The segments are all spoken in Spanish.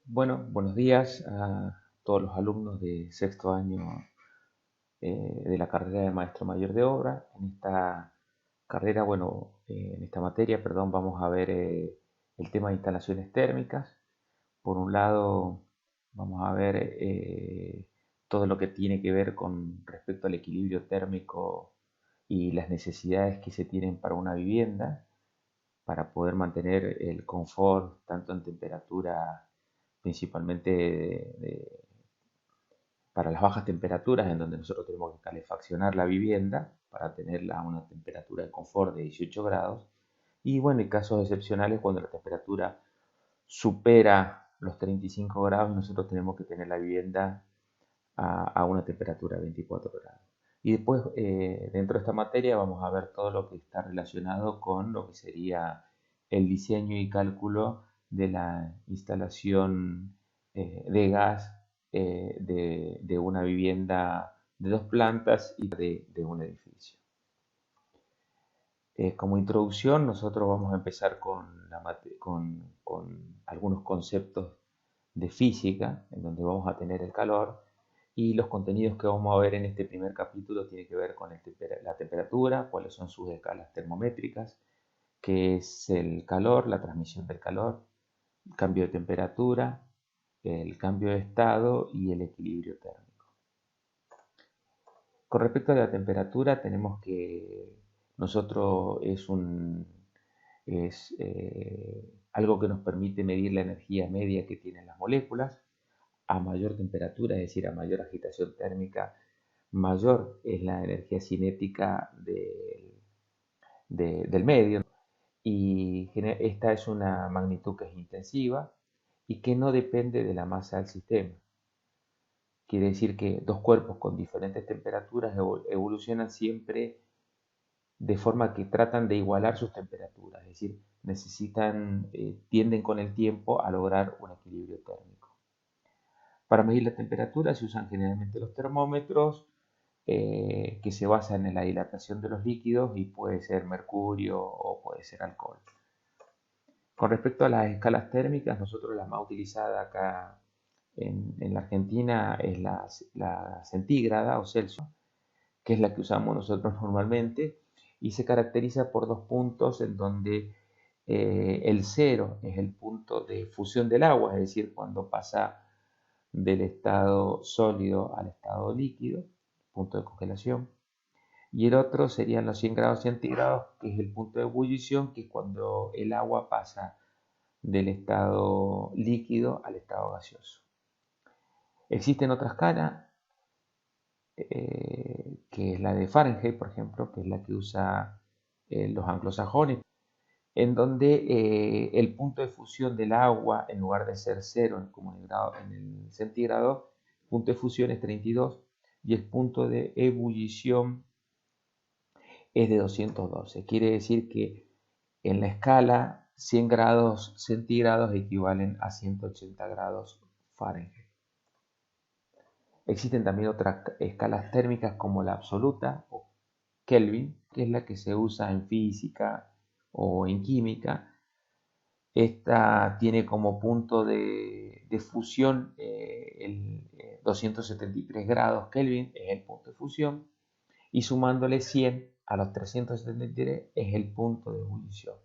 Buenos días a todos los alumnos de sexto año de la carrera de Maestro Mayor de Obra. En esta carrera, en esta materia, perdón, vamos a ver el tema de instalaciones térmicas. Por un lado, vamos a ver todo lo que tiene que ver con respecto al equilibrio térmico y las necesidades que se tienen para una vivienda, para poder mantener el confort tanto en temperatura principalmente para las bajas temperaturas en donde nosotros tenemos que calefaccionar la vivienda para tenerla a una temperatura de confort de 18 grados. Y bueno, en casos excepcionales cuando la temperatura supera los 35 grados y nosotros tenemos que tener la vivienda a una temperatura de 24 grados. Y después, dentro de esta materia, vamos a ver todo lo que está relacionado con lo que sería el diseño y cálculo de la instalación de gas de una vivienda de dos plantas y de un edificio. Como introducción, nosotros vamos a empezar con algunos conceptos de física, en donde vamos a tener el calor, y los contenidos que vamos a ver en este primer capítulo tienen que ver con la temperatura, cuáles son sus escalas termométricas, qué es el calor, la transmisión del calor, el cambio de temperatura, el cambio de estado y el equilibrio térmico. Con respecto a la temperatura, tenemos que nosotros es algo que nos permite medir la energía media que tienen las moléculas. A mayor temperatura, es decir, a mayor agitación térmica, mayor es la energía cinética del medio. Y esta es una magnitud que es intensiva y que no depende de la masa del sistema. Quiere decir que dos cuerpos con diferentes temperaturas evolucionan siempre de forma que tratan de igualar sus temperaturas, es decir, tienden con el tiempo a lograr un equilibrio térmico. Para medir la temperatura se usan generalmente los termómetros que se basan en la dilatación de los líquidos y puede ser mercurio o puede ser alcohol. Con respecto a las escalas térmicas, nosotros la más utilizada acá en la Argentina es la centígrada o Celsius, que es la que usamos nosotros normalmente y se caracteriza por dos puntos en donde el cero es el punto de fusión del agua, es decir, cuando pasa del estado sólido al estado líquido, punto de congelación, y el otro serían los 100 grados centígrados, que es el punto de ebullición, que es cuando el agua pasa del estado líquido al estado gaseoso. Existen otras escalas, que es la de Fahrenheit, por ejemplo, que es la que usa los anglosajones, en donde el punto de fusión del agua, en lugar de ser 0 como en el centígrado, el punto de fusión es 32 y el punto de ebullición es de 212. Quiere decir que en la escala 100 grados centígrados equivalen a 180 grados Fahrenheit. Existen también otras escalas térmicas como la absoluta o Kelvin, que es la que se usa en física o en química. Esta tiene como punto de fusión el 273 grados Kelvin, es el punto de fusión, y sumándole 100 a los 373 es el punto de ebullición.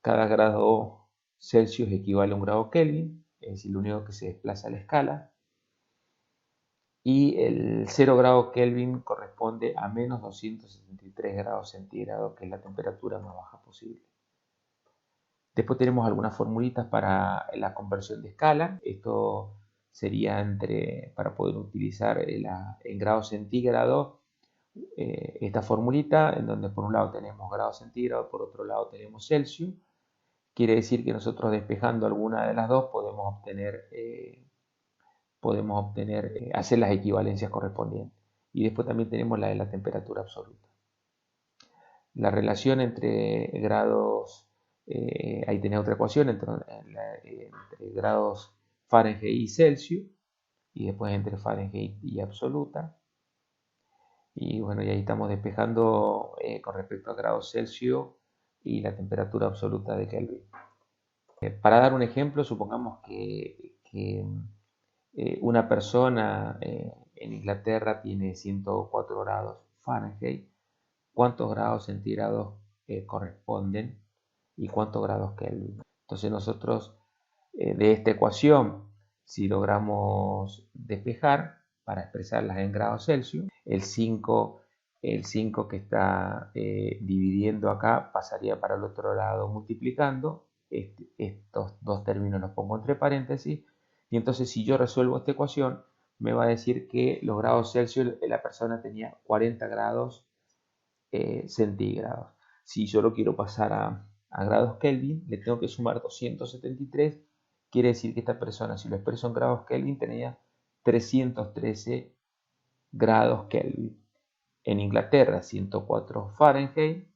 Cada grado Celsius equivale a un grado Kelvin, es decir, lo único que se desplaza a la escala, y el 0 grado Kelvin corresponde a menos 273 grados centígrados, que es la temperatura más baja posible. Después tenemos algunas formulitas para la conversión de escala. Esto sería para poder utilizar en grados centígrados esta formulita, en donde por un lado tenemos grados centígrados, por otro lado tenemos Celsius. Quiere decir que nosotros despejando alguna de las dos podemos obtener, hacer las equivalencias correspondientes. Y después también tenemos la de la temperatura absoluta. La relación entre grados, ahí tenés otra ecuación entre grados Fahrenheit y Celsius, y después entre Fahrenheit y absoluta. Y bueno, y ahí estamos despejando con respecto a grados Celsius y la temperatura absoluta de Kelvin. Para dar un ejemplo, supongamos que una persona en Inglaterra tiene 104 grados Fahrenheit. ¿Cuántos grados centígrados corresponden y cuántos grados Kelvin? Entonces nosotros de esta ecuación, si logramos despejar para expresarlas en grados Celsius, el 5 que está dividiendo acá pasaría para el otro lado multiplicando. Estos dos términos los pongo entre paréntesis. Y entonces si yo resuelvo esta ecuación, me va a decir que los grados Celsius, la persona tenía 40 grados centígrados. Si yo lo quiero pasar a grados Kelvin, le tengo que sumar 273. Quiere decir que esta persona, si lo expreso en grados Kelvin, tenía 313 grados Kelvin. En Inglaterra, 104 Fahrenheit.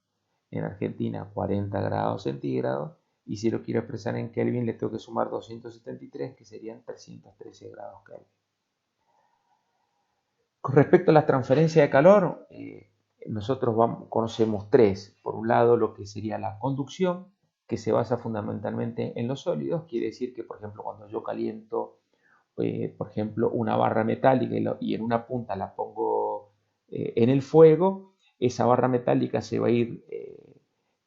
En Argentina, 40 grados centígrados. Y si lo quiero expresar en Kelvin, le tengo que sumar 273, que serían 313 grados Kelvin. Con respecto a la transferencia de calor, nosotros conocemos tres. Por un lado, lo que sería la conducción, que se basa fundamentalmente en los sólidos. Quiere decir que, por ejemplo, cuando yo caliento, por ejemplo, una barra metálica y en una punta la pongo en el fuego, esa barra metálica se va a ir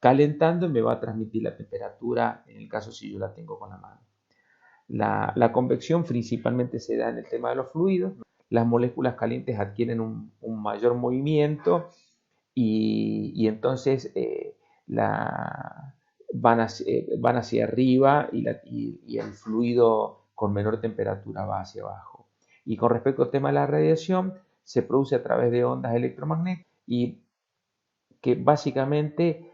calentando y me va a transmitir la temperatura, en el caso si yo la tengo con la mano. La convección principalmente se da en el tema de los fluidos. Las moléculas calientes adquieren un mayor movimiento y entonces van hacia arriba y el fluido con menor temperatura va hacia abajo. Y con respecto al tema de la radiación, se produce a través de ondas electromagnéticas y que básicamente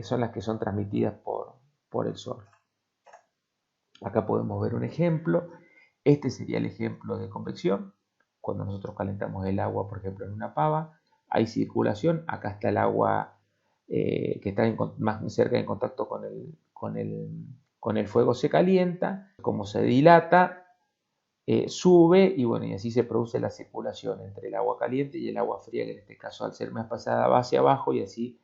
son las que son transmitidas por el Sol. Acá podemos ver un ejemplo. Este sería el ejemplo de convección. Cuando nosotros calentamos el agua, por ejemplo, en una pava, hay circulación. Acá está el agua que está más cerca en contacto con el fuego, se calienta. Como se dilata, sube y bueno, y así se produce la circulación entre el agua caliente y el agua fría, que en este caso al ser más pasada va hacia abajo y así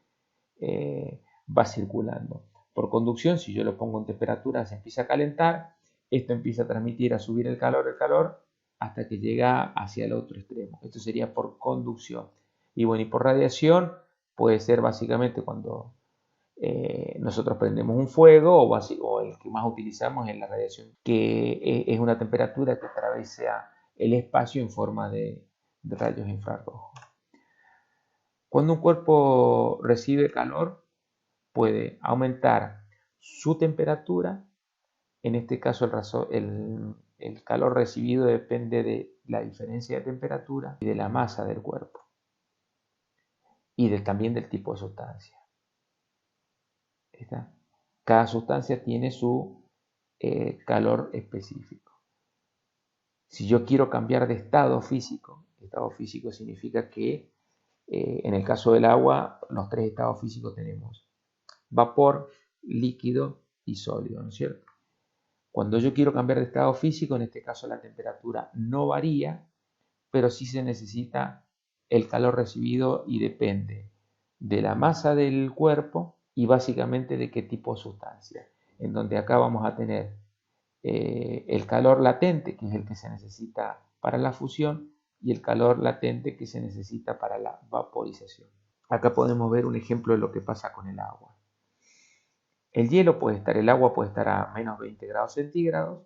va circulando. Por conducción, si yo lo pongo en temperatura, se empieza a calentar, esto empieza a transmitir, a subir el calor, hasta que llega hacia el otro extremo. Esto sería por conducción. Y bueno, y por radiación puede ser básicamente cuando nosotros prendemos un fuego o el que más utilizamos es la radiación, que es una temperatura que atraviesa el espacio en forma de rayos infrarrojos. Cuando un cuerpo recibe calor, puede aumentar su temperatura. En este caso, el calor recibido depende de la diferencia de temperatura y de la masa del cuerpo y también del tipo de sustancia. ¿Está? Cada sustancia tiene su calor específico. Si yo quiero cambiar de estado físico significa que en el caso del agua, los tres estados físicos tenemos vapor, líquido y sólido, ¿no es cierto? Cuando yo quiero cambiar de estado físico, en este caso la temperatura no varía, pero sí se necesita el calor recibido y depende de la masa del cuerpo y básicamente de qué tipo de sustancia. En donde acá vamos a tener el calor latente, que es el que se necesita para la fusión, y el calor latente que se necesita para la vaporización. Acá podemos ver un ejemplo de lo que pasa con el agua. El agua puede estar a menos 20 grados centígrados.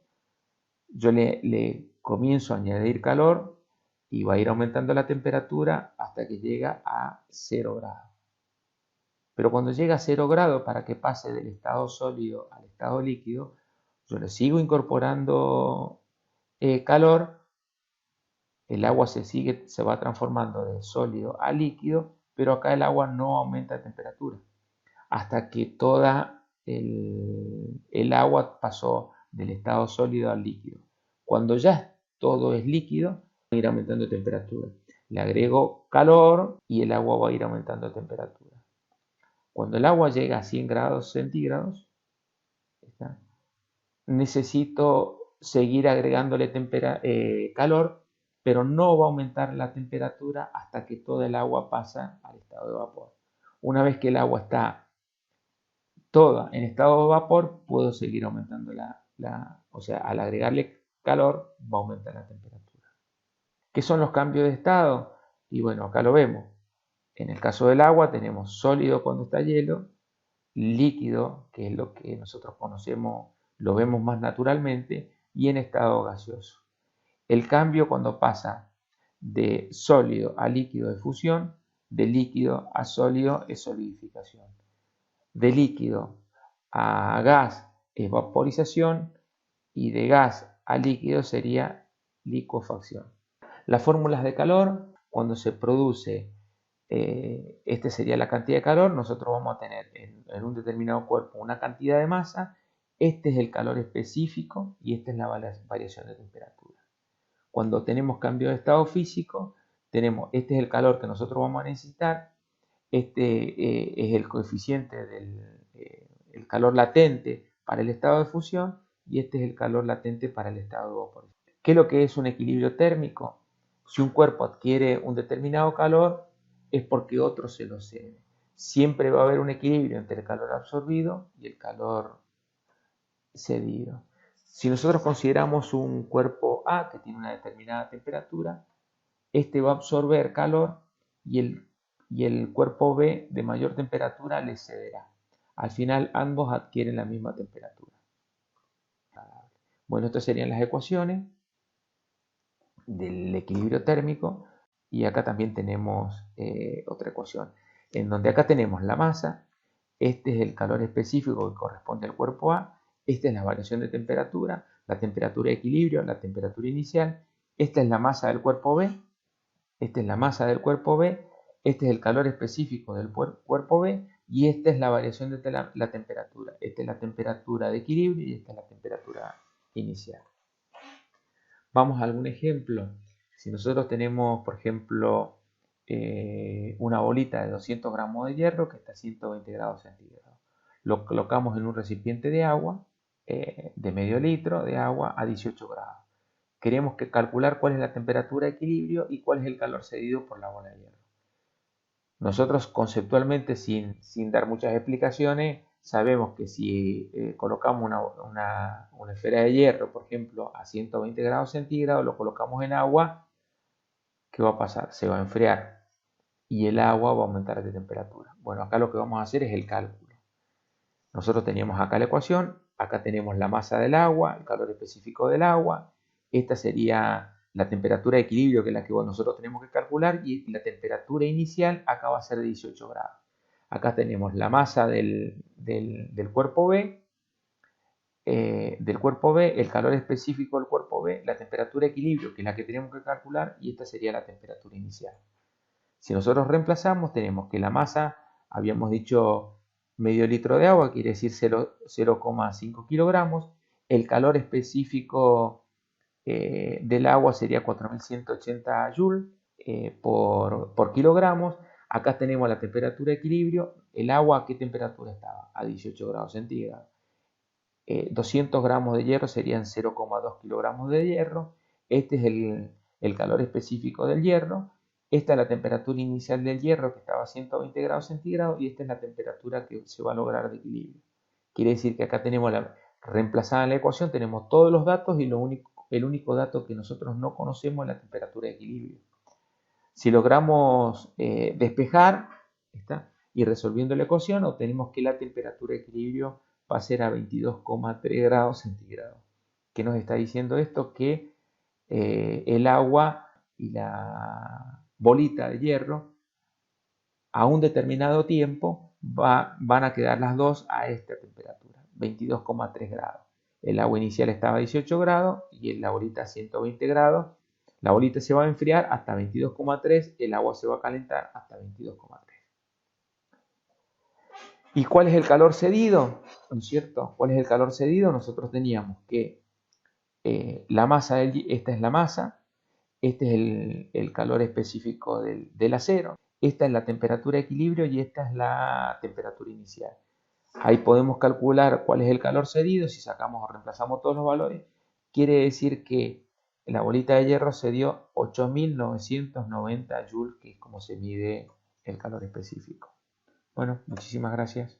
Yo le comienzo a añadir calor y va a ir aumentando la temperatura hasta que llega a 0 grados. Pero cuando llega a 0 grados, para que pase del estado sólido al estado líquido, yo le sigo incorporando calor, el agua se va transformando de sólido a líquido, pero acá el agua no aumenta de temperatura hasta que toda el agua pasó del estado sólido al líquido. Cuando ya todo es líquido, va a ir aumentando de temperatura. Le agrego calor y el agua va a ir aumentando de temperatura. Cuando el agua llega a 100 grados centígrados, necesito seguir agregándole calor, pero no va a aumentar la temperatura hasta que toda el agua pasa al estado de vapor. Una vez que el agua está toda en estado de vapor, puedo seguir aumentando o sea, al agregarle calor va a aumentar la temperatura. ¿Qué son los cambios de estado? Y bueno, acá lo vemos. En el caso del agua tenemos sólido cuando está hielo, líquido, que es lo que nosotros conocemos, lo vemos más naturalmente, y en estado gaseoso. El cambio cuando pasa de sólido a líquido es fusión, de líquido a sólido es solidificación, de líquido a gas es vaporización y de gas a líquido sería licuefacción. Las fórmulas de calor, cuando se produce, este sería la cantidad de calor, nosotros vamos a tener en un determinado cuerpo una cantidad de masa, este es el calor específico y esta es la variación de temperatura. Cuando tenemos cambio de estado físico, este es el calor que nosotros vamos a necesitar, este es el coeficiente del el calor latente para el estado de fusión y este es el calor latente para el estado de vaporización. ¿Qué es lo que es un equilibrio térmico? Si un cuerpo adquiere un determinado calor es porque otro se lo cede. Siempre va a haber un equilibrio entre el calor absorbido y el calor cedido. Si nosotros consideramos un cuerpo A que tiene una determinada temperatura, este va a absorber calor y el cuerpo B de mayor temperatura le cederá. Al final ambos adquieren la misma temperatura. Bueno, estas serían las ecuaciones del equilibrio térmico y acá también tenemos otra ecuación en donde acá tenemos la masa, este es el calor específico que corresponde al cuerpo A, esta es la variación de temperatura, la temperatura de equilibrio, la temperatura inicial, esta es la masa del cuerpo B, esta es la masa del cuerpo B, este es el calor específico del cuerpo B y esta es la variación de la temperatura. Esta es la temperatura de equilibrio y esta es la temperatura inicial. Vamos a algún ejemplo. Si nosotros tenemos, por ejemplo, una bolita de 200 gramos de hierro que está a 120 grados centígrados. Lo colocamos en un recipiente de agua, de medio litro de agua a 18 grados. Queremos calcular cuál es la temperatura de equilibrio y cuál es el calor cedido por la bola de hierro. Nosotros conceptualmente, sin dar muchas explicaciones, sabemos que si colocamos una esfera de hierro, por ejemplo, a 120 grados centígrados, lo colocamos en agua, ¿qué va a pasar? Se va a enfriar y el agua va a aumentar de temperatura. Bueno, acá lo que vamos a hacer es el cálculo. Nosotros teníamos acá la ecuación, acá tenemos la masa del agua, el calor específico del agua, esta sería la temperatura de equilibrio que es la que nosotros tenemos que calcular y la temperatura inicial acá va a ser de 18 grados. Acá tenemos la masa del cuerpo B, el calor específico del cuerpo B, la temperatura de equilibrio que es la que tenemos que calcular y esta sería la temperatura inicial. Si nosotros reemplazamos tenemos que la masa, habíamos dicho medio litro de agua, quiere decir 0,5 kilogramos, el calor específico del agua sería 4180 joules por kilogramos. Acá tenemos la temperatura de equilibrio. El agua, ¿a qué temperatura estaba? A 18 grados centígrados. 200 gramos de hierro serían 0,2 kilogramos de hierro. Este es el calor específico del hierro. Esta es la temperatura inicial del hierro que estaba a 120 grados centígrados y esta es la temperatura que se va a lograr de equilibrio. Quiere decir que acá tenemos reemplazada en la ecuación, tenemos todos los datos y el único dato que nosotros no conocemos es la temperatura de equilibrio. Si logramos despejar y resolviendo la ecuación, obtenemos que la temperatura de equilibrio va a ser a 22,3 grados centígrados. ¿Qué nos está diciendo esto? Que el agua y la bolita de hierro a un determinado tiempo van a quedar las dos a esta temperatura, 22,3 grados. El agua inicial estaba a 18 grados y la bolita a 120 grados. La bolita se va a enfriar hasta 22,3, el agua se va a calentar hasta 22,3. ¿Y cuál es el calor cedido? ¿No es cierto? ¿Cuál es el calor cedido? Nosotros teníamos que la masa, esta es la masa, este es el calor específico del acero, esta es la temperatura de equilibrio y esta es la temperatura inicial. Ahí podemos calcular cuál es el calor cedido, si sacamos o reemplazamos todos los valores, quiere decir que la bolita de hierro cedió 8990 joules, que es como se mide el calor específico. Bueno, muchísimas gracias.